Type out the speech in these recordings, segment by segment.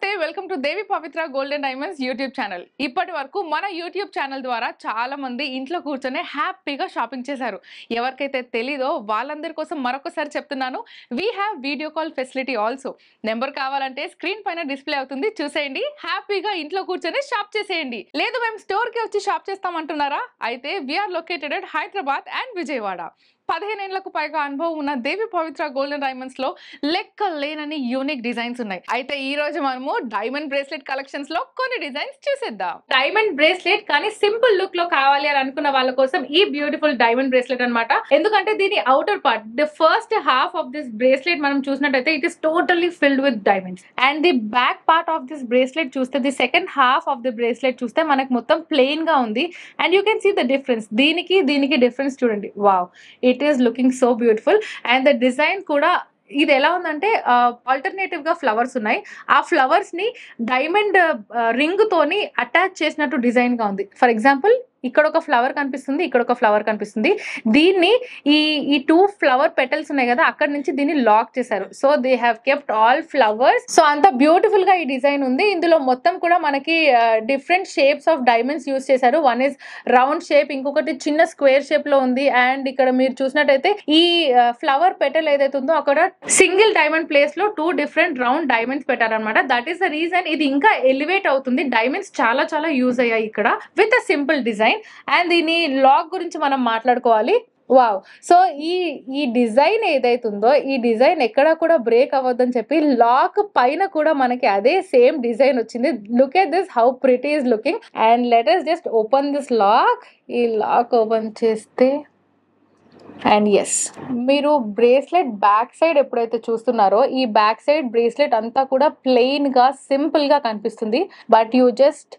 నమస్తే welcome to Devi Pavitra golden diamonds YouTube channel. ఇప్పటి వరకు మన యూట్యూబ్ ఛానల్ ద్వారా చాలా మంది ఇంట్లో కూర్చొని హ్యాపీగా షాపింగ్ చేశారు. ఎవరికైతే తెలీదో వాళ్ళందరి కోసం మరొకసారి చెప్తున్నాను, we have video call facility also. Number కావాలంటే స్క్రీన్ పైన డిస్ప్లే అవుతుంది, చూసేయండి. హ్యాపీగా ఇంట్లో కూర్చొని షాప్ చేసేయండి. లేదు మేము స్టోర్ కి వచ్చి షాప్ చేస్తామంటున్నారా? అయితే we are located at Hyderabad and Vijayawada. 15 ఏళ్లకు పైగా అనుభవం ఉన్న దేవి పవిత్ర గోల్డెన్ డైమండ్స్ లో లెక్క లేనని యూనిక్ డిజైన్స్ ఉన్నాయి. అయితే ఈ రోజు మనము డైమండ్ బ్రేస్లెట్ కలెక్షన్స్ లో కొన్ని డిజైన్స్ చూసేద్దాం. డైమండ్ బ్రేస్లెట్ కానీ సింపుల్ లుక్ లో కావాలి అని అనుకున్న వాళ్ళ కోసం ఈ బ్యూటిఫుల్ డైమండ్ బ్రేస్లెట్ అన్నమాట. ఎందుకంటే దీని outer part, the first half of this bracelet మనం చూసినట్టయితే it is totally filled with diamonds. And the back part of this bracelet చూస్తే, the second half of the bracelet చూస్తే మనకు మొత్తం ప్లెయిన్ గా ఉంది. And you can see the difference. దీనికి difference చూడండి. Wow, it is looking so beautiful. And the design కూడా ఇది ఎలా ఉందంటే ఆల్టర్నేటివ్ గా ఫ్లవర్స్ ఉన్నాయి. ఆ ఫ్లవర్స్ ని డైమండ్ రింగ్ తోని అటాచ్ చేసినట్టు డిజైన్ గా ఉంది. ఫర్ ఎగ్జాంపుల్ ఇక్కడ ఒక ఫ్లవర్ కనిపిస్తుంది, ఇక్కడ ఒక ఫ్లవర్ కనిపిస్తుంది. దీన్ని ఈ 2 ఫ్లవర్ పెటల్స్ ఉన్నాయి కదా, అక్కడ నుంచి దీన్ని లాక్ చేశారు. So they have kept all flowers. So అంత బ్యూటిఫుల్ గా ఈ డిజైన్ ఉంది. ఇందులో మొత్తం కూడా మనకి different shapes of diamonds use చేశారు. వన్ ఇస్ రౌండ్ షేప్, ఇంకొకటి చిన్న స్క్వేర్ షేప్ లో ఉంది. అండ్ ఇక్కడ మీరు చూసినట్టయితే ఈ ఫ్లవర్ పెటల్ ఏదైతే ఉందో అక్కడ సింగిల్ డైమండ్ ప్లేస్ లో 2 డిఫరెంట్ రౌండ్ డైమండ్స్ పెట్టారనమాట. దట్ ఈస్ ద రీజన్ ఇది ఇంకా ఎలివేట్ అవుతుంది. డైమండ్స్ చాలా చాలా యూజ్ అయ్యాయి ఇక్కడ with a simple design. And దీని లాక్ గురించి మనం మాట్లాడుకోవాలి. వావ్, సో ఈ డిజైన్ ఏదైతుందో ఈ డిజైన్ ఎక్కడ కూడా బ్రేక్ అవ్వద్దని చెప్పి లాక్ పైన కూడా మనకి అదే సేమ్ డిజైన్ వచ్చింది. Look at this, how pretty is looking. And let us just open this lock. ఈ లాక్ ఓపెన్ చేస్తే అండ్ ఎస్, మీరు బ్రేస్లెట్ బ్యాక్ సైడ్ ఎప్పుడైతే చూస్తున్నారో ఈ బ్యాక్ సైడ్ బ్రేస్లెట్ అంతా కూడా ప్లెయిన్ గా సింపుల్ గా కనిపిస్తుంది. But you just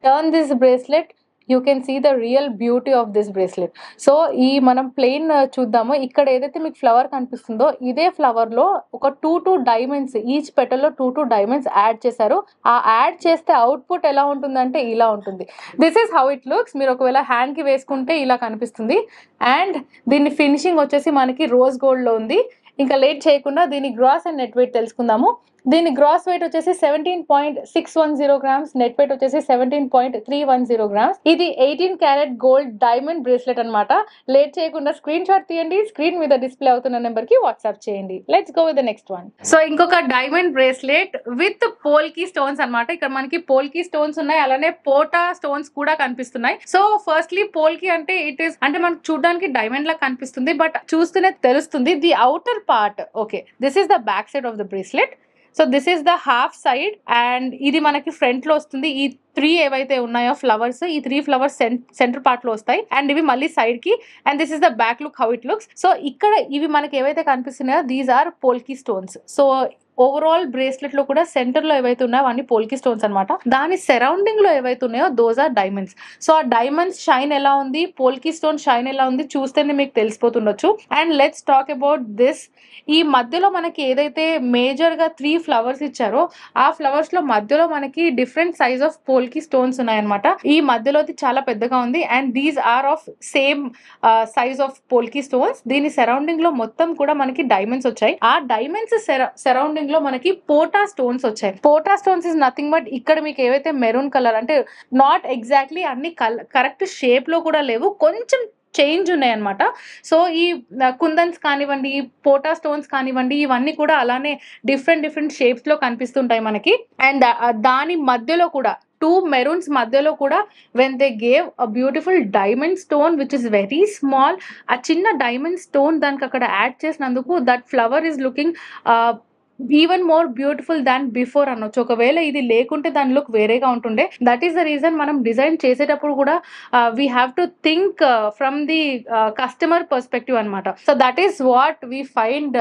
turn this bracelet, you can see the real beauty of this bracelet. So ఈ మనం ప్లెయిన్ చూద్దాము. ఇక్కడ ఏదైతే మీకు ఫ్లవర్ కనిపిస్తుందో ఇదే ఫ్లవర్ లో ఒక 2 డైమండ్స్, ఈచ్ పెటల్ లో 2 డైమండ్స్ యాడ్ చేశారు. ఆ యాడ్ చేస్తే అవుట్పుట్ ఎలా ఉంటుందంటే ఇలా ఉంటుంది. This is how it looks. మీరు ఒకవేళ హ్యాండ్ కి వేసుకుంటే ఇలా కనిపిస్తుంది. అండ్ దీని ఫినిషింగ్ వచ్చేసి మనకి రోజ్ గోల్డ్ లో ఉంది. ఇంకా లేట్ చేయకుండా దీని గ్రాస్ అండ్ నెట్ వెయిట్ తెలుసుకుందాము. దీని గ్రాస్ వెయిట్ వచ్చేసి 17.610 గ్రామ్స్, నెట్ వెయిట్ వచ్చేసి 17.310 గ్రామ్స్. ఇది 18 క్యారెట్ గోల్డ్ డైమండ్ బ్రేస్లెట్ అన్నమాట. లేట్ చేయకుండా స్క్రీన్ షాట్ తీయండి, స్క్రీన్ మీద డిస్ప్లే అవుతున్న నెంబర్ కి వాట్సాప్ చేయండి. Let's go with the next one. So ఇంకొక diamond bracelet with polki stones అన్నమాట. ఇక్కడ మనకి పోల్కీ స్టోన్స్ ఉన్నాయి, అలానే పోటా స్టోన్స్ కూడా కనిపిస్తున్నాయి. సో ఫస్ట్లీ పోల్కీ అంటే ఇట్ ఈస్ అంటే మనకు చూడడానికి డైమండ్ లా కనిపిస్తుంది, బట్ చూస్తూనే తెలుస్తుంది. The outer part, okay, this is the back side of the bracelet. So this is the half side. And ఇది మనకి ఫ్రంట్ లో వస్తుంది. ఈ 3 ఏవైతే ఉన్నాయో ఫ్లవర్స్, ఈ 3 ఫ్లవర్స్ సెంటర్ పార్ట్ లో వస్తాయి. అండ్ ఇవి మళ్ళీ సైడ్ కి. And this is the back look, how it looks. So ఇక్కడ ఇవి మనకి ఏవైతే కనిపిస్తున్నాయో these are polki stones. So overall bracelet లో కూడా సెంటర్ లో ఏవైతే ఉన్నాయో అవన్నీ పోల్కీ స్టోన్స్ అనమాట. దాని సరౌండింగ్ లో ఏవైతే ఉన్నాయో దోస్ ఆర్ డైమండ్స్. సో ఆ డైమండ్స్ షైన్ ఎలా ఉంది, పోల్కీ స్టోన్ షైన్ ఎలా ఉంది చూస్తేనే మీకు తెలిసిపోతుండొచ్చు. And let's talk about this. ఈ మధ్యలో మనకి ఏదైతే మేజర్ గా 3 ఫ్లవర్స్ ఇచ్చారో ఆ ఫ్లవర్స్ లో మధ్యలో మనకి different size of polki stones ఉన్నాయన్నమాట. ఈ మధ్యలోది చాలా పెద్దగా ఉంది. And these are of same size of polki stones. దీని సరౌండింగ్ లో మొత్తం కూడా మనకి డైమండ్స్ వచ్చాయి. ఆ డైమండ్స్ సరౌండింగ్ లో మనకి పోటా స్టోన్స్ వచ్చాయి. పోటా స్టోన్స్ ఇస్ నథింగ్ బట్ ఇక్కడ మీకు ఏవైతే మెరూన్ కలర్, అంటే నాట్ ఎగ్జాక్ట్లీ అన్ని కరెక్ట్ షేప్ లో కూడా లేవు, కొంచెం చేంజ్ ఉన్నాయి అనమాట. సో ఈ కుందన్స్ కానివ్వండి, పోటా స్టోన్స్ కానివ్వండి, ఇవన్నీ కూడా అలానే డిఫరెంట్ షేప్స్ లో కనిపిస్తుంటాయి మనకి. అండ్ దాని మధ్యలో కూడా 2 మెరూన్స్ మధ్యలో కూడా when they gave a beautiful diamond stone which is very small, ఆ చిన్న డైమండ్ స్టోన్ దానికి అక్కడ యాడ్ చేసినందుకు that flower is looking even more beautiful than before అనొచ్చు. ఒకవేళ ఇది లేకుంటే దాని లుక్ వేరేగా ఉంటుండే. దట్ ఈస్ ద రీజన్ మనం డిజైన్ చేసేటప్పుడు కూడా we have to think from the customer perspective అనమాట. So that is what we find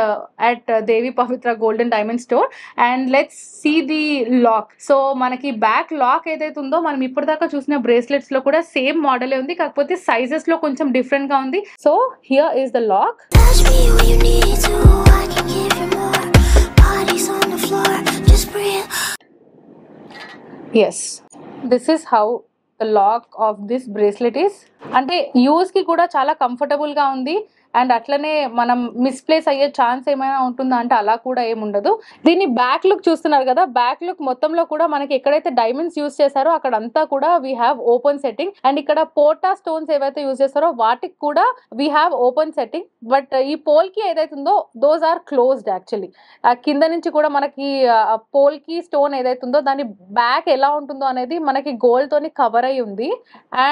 at Devi Pavitra golden diamond store. And let's see the lock. So మనకి బ్యాక్ లాక్ ఏదైతే ఉందో మనం ఇప్పటిదాకా చూసిన బ్రేస్లెట్స్ లో కూడా సేమ్ మోడలే ఉంది, కాకపోతే సైజెస్ లో కొంచెం డిఫరెంట్ గా ఉంది. So here is the lock. Yes, this is how the lock of this bracelet is. అంటే యూజ్ కి కూడా చాలా కంఫర్టబుల్ గా ఉంది. అండ్ అట్లనే మనం మిస్ప్లేస్ అయ్యే ఛాన్స్ ఏమైనా ఉంటుందా అంటే అలా కూడా ఏముండదు. దీని బ్యాక్ లుక్ చూస్తున్నారు కదా, బ్యాక్ లుక్ మొత్తంలో కూడా మనకి ఎక్కడైతే డైమండ్స్ యూస్ చేశారో అక్కడ అంతా కూడా we have open setting. And ఇక్కడ పోర్టా స్టోన్స్ ఏవైతే యూస్ చేస్తారో వాటికి కూడా we have open setting. But ఈ పోల్ కి ఏదైతే ఉందో దోస్ ఆర్ క్లోజ్డ్ యాక్చువల్లీ. కింద నుంచి కూడా మనకి పోల్ కి స్టోన్ ఏదైతే ఉందో దాని బ్యాక్ ఎలా ఉంటుందో అనేది మనకి గోల్డ్ తోని కవర్ అయి ఉంది.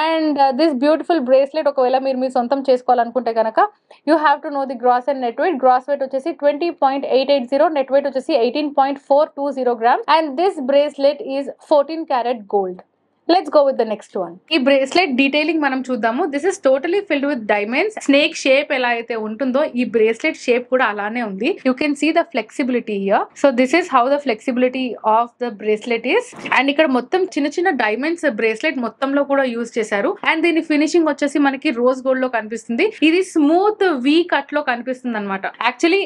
అండ్ దిస్ బ్యూటిఫుల్ బ్రేస్లెట్ ఒకవేళ మీరు మీ సొంతం చేసుకోవాలనుకుంటే కనుక you have to know the gross and net weight. Gross weight వచ్చేసి 20.880, నెట్ వెయిట్ వచ్చేసి 18.420 grams. And this bracelet is 14 karat gold. Let's go with the next one. ఈ బ్రేస్లెట్ డీటెయిలింగ్ మనం చూద్దాము. This is totally filled with diamonds. Snake shape ఎలా అయితే ఉంటుందో ఈ bracelet shape కూడా అలానే ఉంది. You can see the flexibility here. So this is how the flexibility of the bracelet is. And ఇక్కడ మొత్తం చిన్న చిన్న డైమండ్స్ బ్రేస్లెట్ మొత్తంలో కూడా యూజ్ చేశారు. అండ్ దీని ఫినిషింగ్ వచ్చేసి మనకి రోజ్ గోల్డ్ లో కనిపిస్తుంది. ఇది స్మూత్ వీ కట్ లో కనిపిస్తుంది అనమాట. యాక్చువల్లీ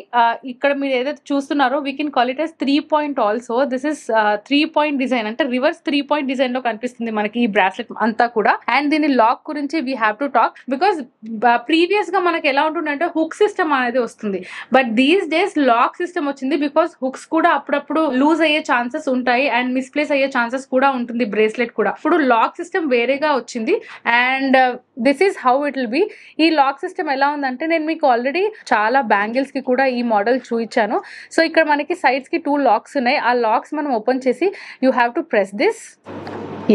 ఇక్కడ మీరు ఏదైతే చూస్తున్నారో we can call it as 3 point also. This is 3 point design, అంటే రివర్స్ 3 point డిజైన్ లో కనిపిస్తుంది మనకి ఈ బ్రాస్లెట్ అంతా కూడా. అండ్ దీని లాక్ గురించి we have to talk, because previous గా మనకి ఎలా ఉంటుందంటే హుక్ సిస్టమ్ అనేది వస్తుంది. But these days lock system వచ్చింది, బికాస్ హుక్స్ కూడా అప్పుడప్పుడు లూజ్ అయ్యే ఛాన్సెస్ ఉంటాయి అండ్ మిస్ప్లేస్ అయ్యే ఛాన్సెస్ కూడా ఉంటుంది బ్రేస్లెట్ కూడా. ఇప్పుడు లాక్ సిస్టమ్ వేరేగా వచ్చింది. And this is how it will be. ఈ లాక్ సిస్టమ్ ఎలా ఉందంటే నేను మీకు ఆల్రెడీ చాలా బ్యాంగిల్స్ కి కూడా ఈ మోడల్ చూపించాను. సో ఇక్కడ మనకి సైడ్స్ కి 2 లాక్స్ ఉన్నాయి. ఆ లాక్స్ మనం ఓపెన్ చేసి you have to press this.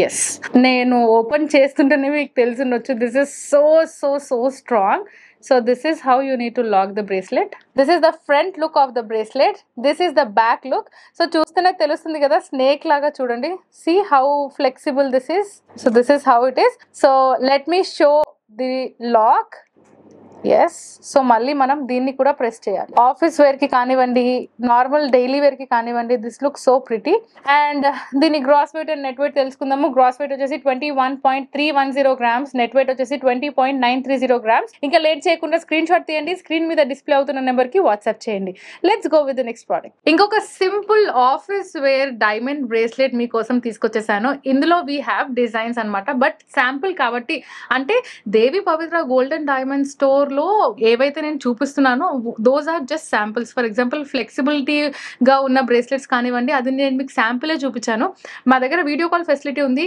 Yes, నేను ఓపెన్ చేస్తుంటేనే మీకు తెలిసిండొచ్చు, this is so so so strong. So this is how you need to lock the bracelet. This is the front look of the bracelet. This is the back look. So చూస్తేనే తెలుస్తుంది కదా, snake లాగా చూడండి. See how flexible this is. So this is how it is. So let me show the lock. Yes, so మళ్ళీ మనం దీన్ని కూడా press చేయాలి. ఆఫీస్ వేర్ కి కానివ్వండి, నార్మల్ డైలీ వేర్ కి కానివ్వండి, this look so pretty. And దీని gross weight and net weight తెలుసుకుందాము. గ్రాస్ వెయిట్ వచ్చేసి 21.310 grams, నెట్ వెయిట్ వచ్చేసి 20.930 grams. ఇంకా లేట్ చేయకుండా స్క్రీన్ షాట్ తీయండి, స్క్రీన్ మీద డిస్ప్లే అవుతున్న నెంబర్ కి వాట్సాప్ చేయండి. Let's go with the next product. ఇంకొక simple office wear diamond bracelet మీకోసం తీసుకొచ్చేసాను. ఇందులో వీ హ్యావ్ డిజైన్స్ అనమాట, బట్ శాంపుల్ కాబట్టి, అంటే Devi Pavitra gold and diamond store లో ఏవైతే నేను చూపిస్తున్నానో those are just samples. For example ఫ్లెక్సిబిలిటీగా ఉన్న బ్రేస్లెట్స్ కానివ్వండి, అది నేను మీకు శాంపులే చూపించాను. మా దగ్గర వీడియో కాల్ ఫెసిలిటీ ఉంది.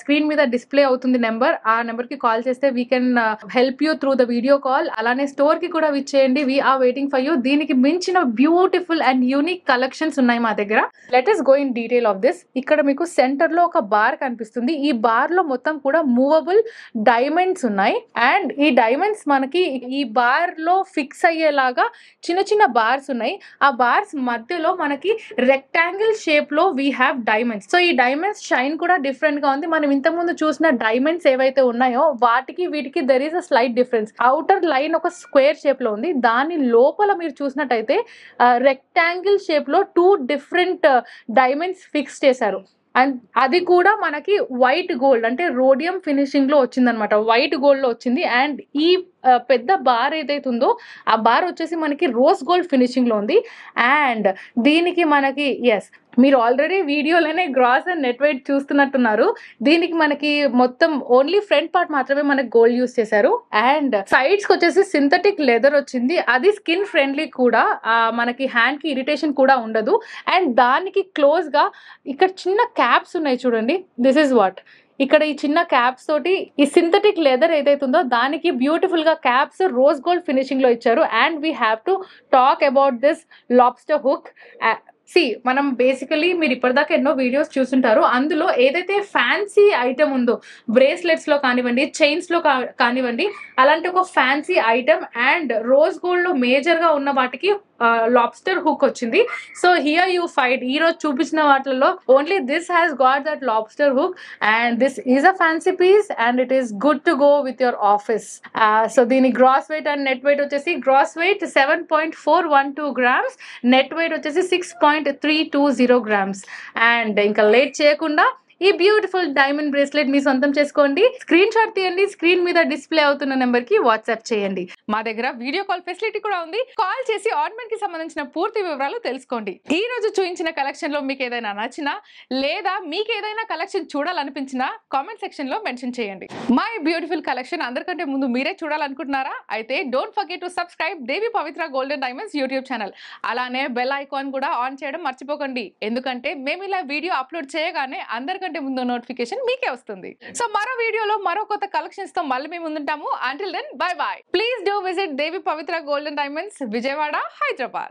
స్క్రీన్ మీద డిస్ప్లే అవుతుంది నెంబర్, ఆ నెంబర్ కి కాల్ చేస్తే we can help you through the video call. అలానే స్టోర్ కి కూడా విచ్చేయండి, we are waiting for you. దీనికి మించిన బ్యూటిఫుల్ అండ్ యూనిక్ కలెక్షన్స్ ఉన్నాయి మా దగ్గర. Let us go in detail of this. ఇక్కడ మీకు సెంటర్ లో ఒక బార్ కనిపిస్తుంది. ఈ బార్ లో మొత్తం కూడా మూవబుల్ డైమండ్స్ ఉన్నాయి. అండ్ ఈ డైమండ్స్ మనకి ఈ బార్ లో ఫిక్స్ అయ్యేలాగా చిన్న చిన్న బార్స్ ఉన్నాయి. ఆ బార్స్ మధ్యలో మనకి రెక్టాంగిల్ షేప్ లో వీ హ్యావ్ డైమండ్స్. సో ఈ డైమండ్స్ షైన్ కూడా డిఫరెంట్ గా ఉంది. మనం ఇంత ముందు చూసిన డైమండ్స్ ఏవైతే ఉన్నాయో వాటికి వీటికి there is a slight difference. Outer line ఒక స్క్వేర్ షేప్ లో ఉంది, దాని లోపల మీరు చూసినట్టయితే రెక్టాంగిల్ షేప్ లో 2 different డైమండ్స్ ఫిక్స్ చేశారు. అండ్ అది కూడా మనకి వైట్ గోల్డ్, అంటే రోడియం ఫినిషింగ్ లో వచ్చిందనమాట, వైట్ గోల్డ్ లో వచ్చింది. అండ్ ఈ పెద్ద బార్ ఏదైతే ఉందో ఆ బార్ వచ్చేసి మనకి రోజ్ గోల్డ్ ఫినిషింగ్ లో ఉంది. అండ్ దీనికి మనకి ఎస్, మీరు ఆల్రెడీ వీడియోలోనే గ్రాస్ అండ్ నెట్ వెయిట్ చూస్తున్నట్టున్నారు. దీనికి మనకి మొత్తం ఓన్లీ ఫ్రంట్ పార్ట్ మాత్రమే మనకి గోల్డ్ యూస్ చేశారు. అండ్ సైడ్స్ కి వచ్చేసి సింథటిక్ లెదర్ వచ్చింది. అది స్కిన్ ఫ్రెండ్లీ కూడా, మనకి హ్యాండ్ కి ఇరిటేషన్ కూడా ఉండదు. అండ్ దానికి క్లోజ్ గా ఇక్కడ చిన్న క్యాప్స్ ఉన్నాయి చూడండి. దిస్ ఇస్ వాట్, ఇక్కడ ఈ చిన్న క్యాప్స్ తోటి ఈ సింథటిక్ లెదర్ ఏదైతే ఉందో దానికి బ్యూటిఫుల్ గా క్యాప్స్ రోజ్ గోల్డ్ ఫినిషింగ్ లో ఇచ్చారు. And we have to talk about this lobster hook. మనం బేసికలీ మీరు ఇప్పటిదాకా ఎన్నో వీడియోస్ చూస్తుంటారు. అందులో ఏదైతే ఫ్యాన్సీ ఐటమ్ ఉందో బ్రేస్లెట్స్ లో కానివ్వండి, చైన్స్ లో కానివ్వండి, అలాంటి ఒక fancy item and rose gold లో మేజర్ గా ఉన్న వాటికి లాబ్స్టర్ హుక్ వచ్చింది. సో హియర్ యూ ఫైట్, ఈ రోజు చూపించిన వాటిలో only this has got that lobster hook. And this is a fancy piece and it is good to go with your office. So దీని gross weight and net weight వచ్చేసి gross weight 7.412 grams, net weight వచ్చేసి 6.320 grams. And ఇంకా late చేయకుండా ఈ beautiful diamond bracelet మీ సొంతం చేసుకోండి. Screen shot తీయండి, screen మీద డిస్ప్లే అవుతున్న నెంబర్ కి వాట్సాప్ చేయండి. మా దగ్గర వీడియో కాల్ ఫెసిలిటీ కూడా ఉంది. కాల్ చేసి ఆర్నమెంట్ కి సంబంధించిన పూర్తి వివరాలు తెలుసుకోండి. ఈ రోజు చూపించిన కలెక్షన్ లో మీకు ఏదైనా నచ్చినా లేదా మీకు ఏదైనా కలెక్షన్ చూడాలనిపించినా కామెంట్ సెక్షన్ లో మెన్షన్ చేయండి. మా ఈ బ్యూటిఫుల్ కలెక్షన్ అందరికంటే ముందు మీరే చూడాలనుకుంటున్నారా? అయితే don't forget to subscribe Devi Pavitra golden diamonds YouTube channel. అలానే బెల్ ఐకాన్ కూడా ఆన్ చేయడం మర్చిపోకండి. ఎందుకంటే మేము ఇలా వీడియో అప్లోడ్ చేయగానే అందరికంటే ముందు నోటిఫికేషన్ మీకే వస్తుంది. సో మరో వీడియోలో మరో కొత్త కలెక్షన్స్ తో మళ్ళీ మేము ముందుంటాము. Until then, bye bye. Please do visit Devi Pavitra Golden Diamonds, Vijayawada, Hyderabad.